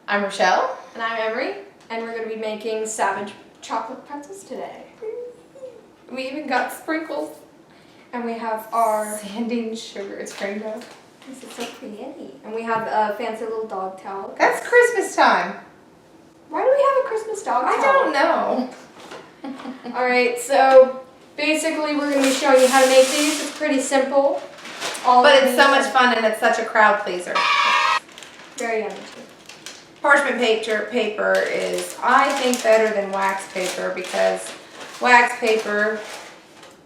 I'm Rochelle. And I'm Emery, and we're going to be making Savage chocolate pretzels today. We even got sprinkles, and we have our Sanding sugar. It's rainbow. This is so pretty. And we have a fancy little dog towel. That's Christmas time. Why do we have a Christmas dog towel? I don't know. Alright, so basically we're going to be showing you how to make these. It's pretty simple. But it's so much fun and it's such a crowd pleaser. Very yummy too. Parchment paper is, I think, better than wax paper because wax paper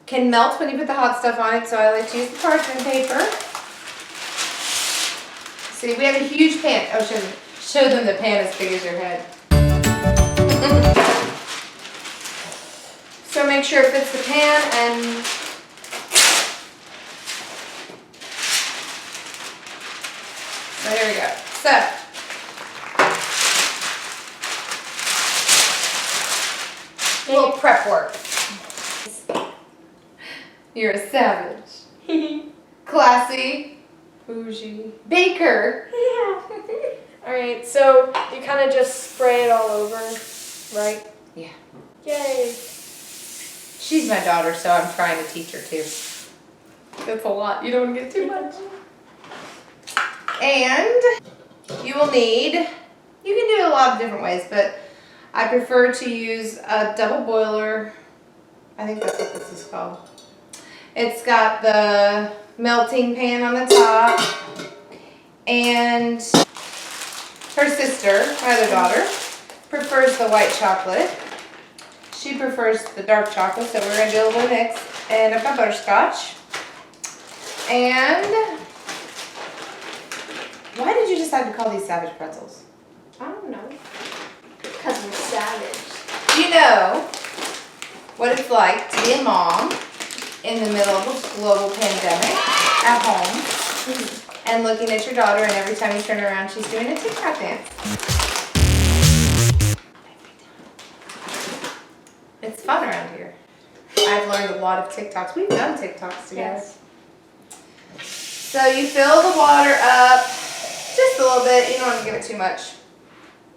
can melt when you put the hot stuff on it, so I like to use the parchment paper. See, we have a huge pan. Oh, show them the pan as big as your head. So make sure it fits the pan and so here we go. So little prep work. You're a savage. Classy. Bougie. Baker. yeah. Alright, so you kind of just spray it all over, right? Yeah. Yay. She's my daughter, so I'm trying to teach her too. That's a lot. You don't want to get too much. And you will need, you can do it a lot of different ways, but I prefer to use a double boiler. I think that's what this is called. It's got the melting pan on the top, and her sister, my other daughter, prefers the white chocolate. She prefers the dark chocolate, so we're going to do a little mix. And I've got butterscotch. And why did you decide to call these Savage Pretzels? I don't know. Because we're savage. Do you know what it's like to be a mom in the middle of a global pandemic at home and looking at your daughter, and every time you turn around she's doing a TikTok dance? It's fun around here. I've learned a lot of TikToks. We've done TikToks together. Yes. So you fill the water up just a little bit. You don't want to give it too much.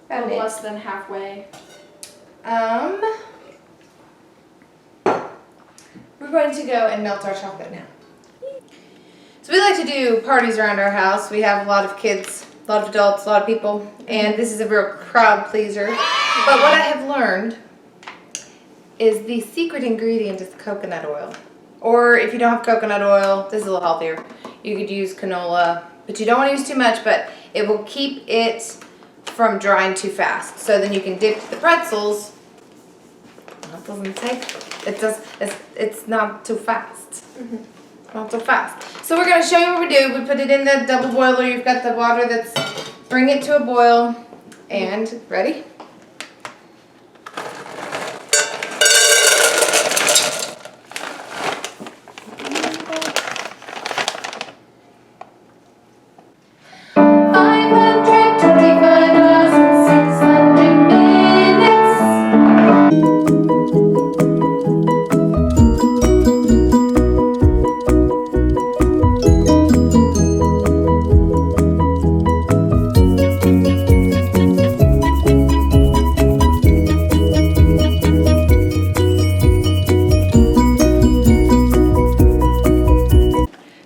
About Less than halfway. We're going to go and melt our chocolate now. So we like to do parties around our house. We have a lot of kids, a lot of adults, a lot of people, and this is a real crowd pleaser. But what I have learned is the secret ingredient is coconut oil. Or if you don't have coconut oil, this is a little healthier. You could use canola, but you don't want to use too much, but it will keep it from drying too fast. So then you can dip the pretzels. That doesn't take, it's not too fast. Not so fast. So we're going to show you what we do. We put it in the double boiler. You've got the water that's, bring it to a boil. And, ready?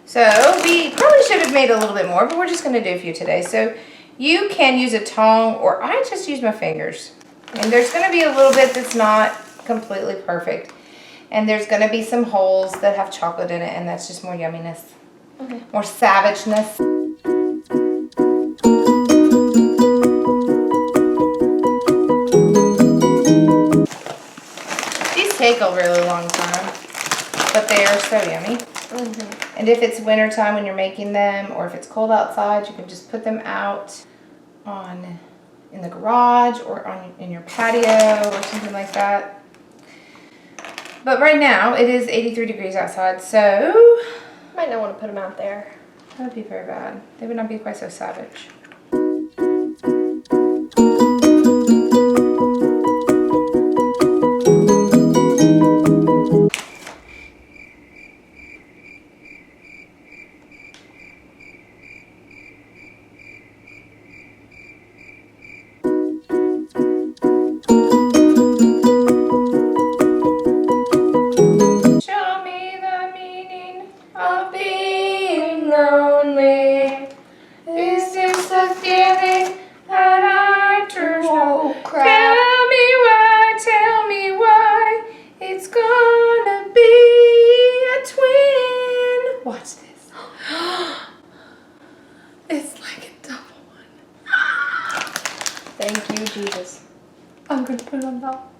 So we probably should have made a little bit more, but we're just going to do a few today. So you can use a tongue, or I just use my fingers. And there's going to be a little bit that's not completely perfect. And there's going to be some holes that have chocolate in it, and that's just more yumminess. More savageness. These take a really long time, but they are so yummy. And if it's winter time when you're making them, or if it's cold outside, you can just put them out in the garage or in your patio or something like that. But right now it is 83 degrees outside, so Might not want to put them out there. that would be very bad. They would not be quite so savage. Thanksgiving at our church. Whoa, crap. Tell me why, it's gonna be a twin. Watch this. It's like a double one. Thank you, Jesus. I'm gonna put it on top.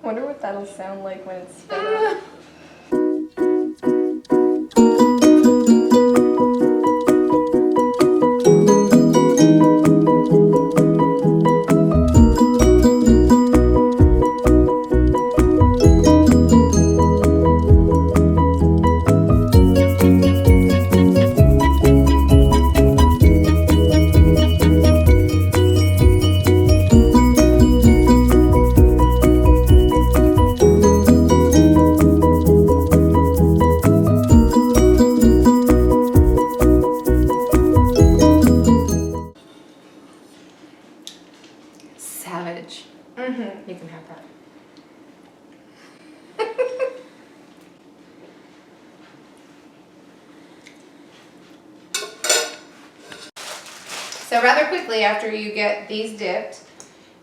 Wonder what that'll sound like when it's spit out. Savage. Mm-hmm. You can have that. So rather quickly after you get these dipped,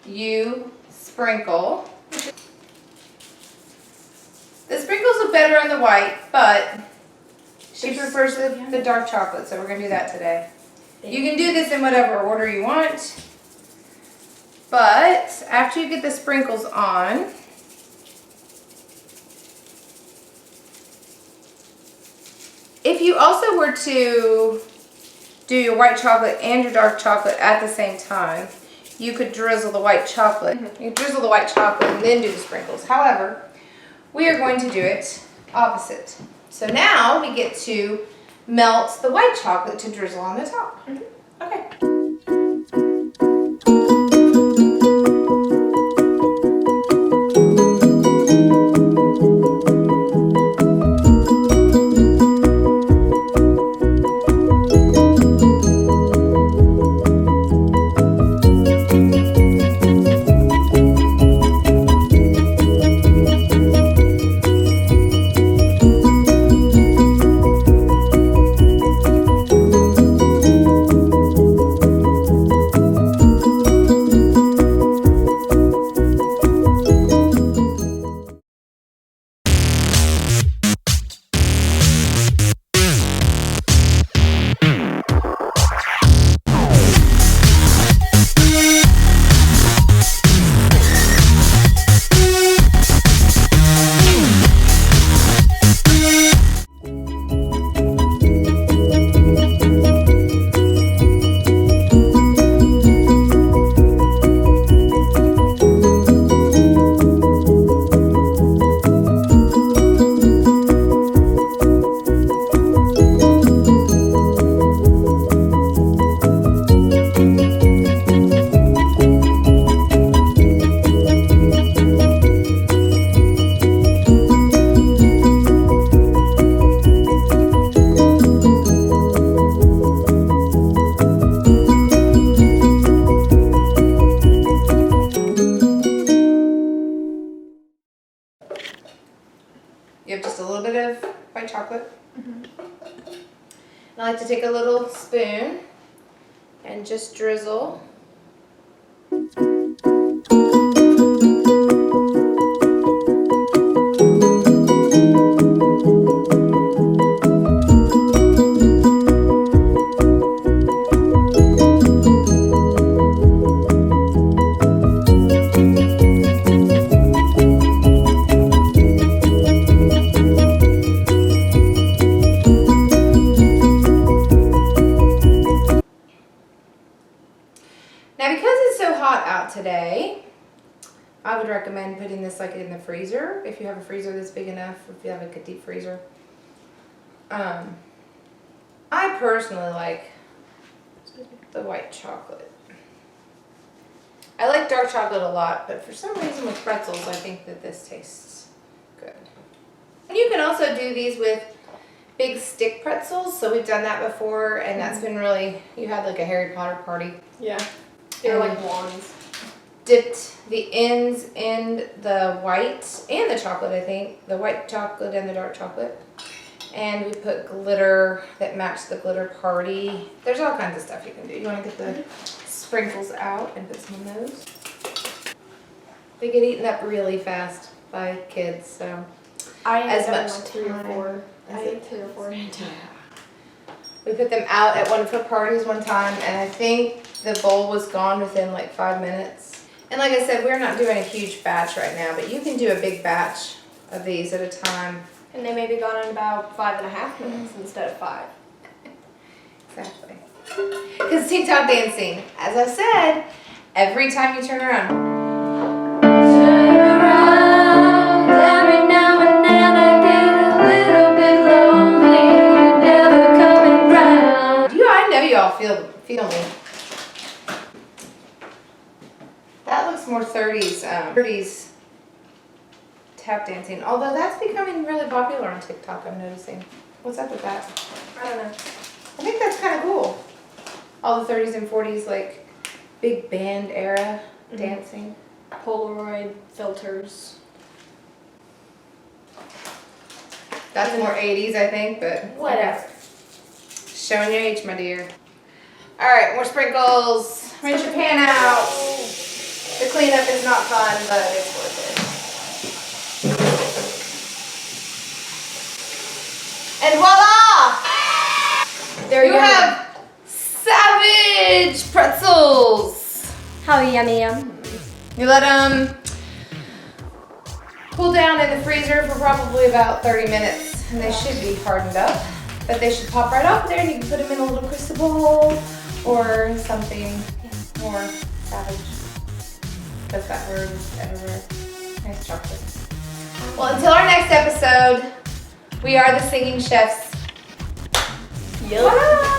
you sprinkle. The sprinkles look better on the white, but she prefers the dark chocolate, so we're going to do that today. You can do this in whatever order you want, but after you get the sprinkles on, if you also were to do your white chocolate and your dark chocolate at the same time, you could drizzle the white chocolate. You drizzle the white chocolate and then do the sprinkles. However, we are going to do it opposite. So now we get to melt the white chocolate to drizzle on the top. Okay. You have just a little bit of white chocolate. And I like to take a little spoon and just drizzle. Now because it's so hot out today, I would recommend putting this like in the freezer if you have a freezer that's big enough, if you have like a deep freezer. I personally like the white chocolate. I like dark chocolate a lot, but for some reason with pretzels I think that this tastes good. And you can also do these with big stick pretzels, so we've done that before and that's been really, you had like a Harry Potter party. Yeah. They're like wands. Dipped the ends in the white and the chocolate, I think. The white chocolate and the dark chocolate. And we put glitter that matched the glitter party. There's all kinds of stuff you can do. You want to get the sprinkles out and put some of those. They get eaten up really fast by kids, so I as ate much like 3 or 4. I ate 3 or 4. we put them out at one of her parties one time, and I think the bowl was gone within like 5 minutes. And like I said, we're not doing a huge batch right now, but you can do a big batch of these at a time. And they may be gone in about 5.5 minutes instead of 5. Exactly. Because TikTok dancing, as I said, every time you turn around. Turn around, every now and then I get a little bit lonely. You're never coming round. I know y'all feel me. That looks more 30s tap dancing, although that's becoming really popular on TikTok, I'm noticing. What's up with that? I don't know. I think that's kind of cool. All the 30s and 40s, like, big band era dancing. Polaroid filters. That's more 80s, I think, but Whatever. Showing your age, my dear. All right, more sprinkles. Rinse your pan out. The cleanup is not fun, but it's worth it. And voila! There You have Savage Pretzels. How yummy yum. You let them cool down in the freezer for probably about 30 minutes, and they should be hardened up. But they should pop right off there, and you can put them in a little crucible or something more savage. That's that word everywhere. Nice chocolate. Well, until our next episode, we are the Singing Chefs. Bye.